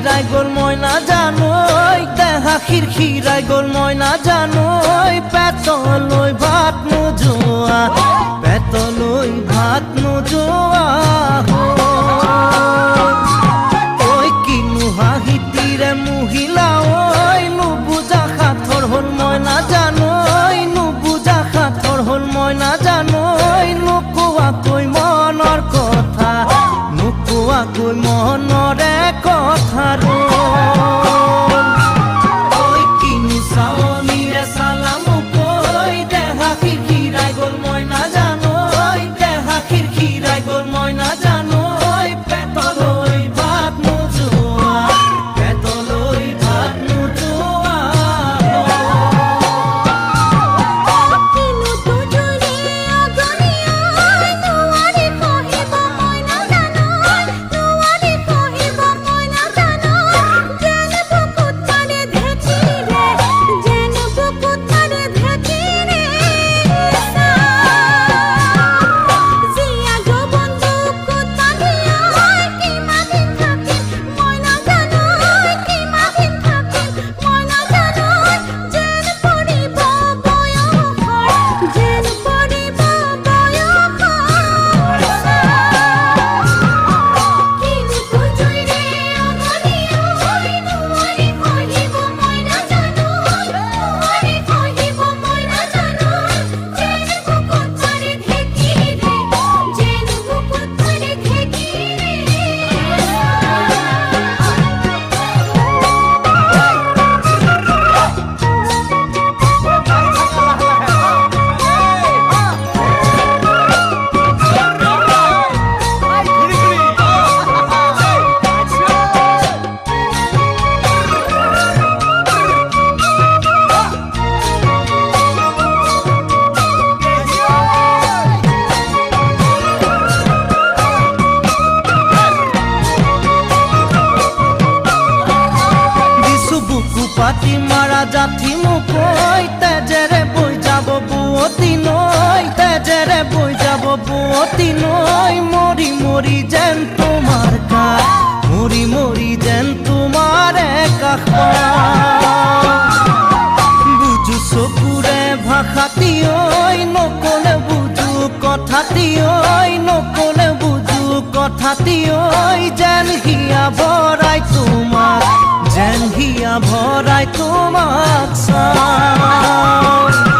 খিরখিরাই গোল ময়না জানোই দেহা খিরখিরাই গোল ময়না জানোই পেতলই ভাত নোজোয়া পেতলই ভাত নোজোয়া ওই কিনু হাহিতিরে মহিলা ওই নুবুজা খাথর হল ময়না জানোই নুবুজা খাথর হল ময়না জানোই নুকুয়া কই মনৰ কথা নুকুয়া কই মনৰে কথা ৰো ওই কিনু সাৱনীৰে সালাম কই দেহা খিৰখিৰাই গল ময়না জানোই দেহা খিৰখিৰাই গল ময়না জানোই পেটলৈ ভাত নোজোৱা পেটলৈ ভাত নোজোৱা পাতি মারা জাথি মুকই তেজেরে বই যাব বুয়তি নই তেজেরে বই যাব বুয়তি নই মরি মরি যেন তোমার কাজ মরি মরি যেন তোমার কাষ বুঝু চকুরে ভাষাতি ঐ নকলে বুঝু কথাতি ঐ নকলে বুঝু কথাতি ঐ যেন হিয়া ভৰাই তোমাক যেন হিয়া ভৰাই তোমাক চাওঁ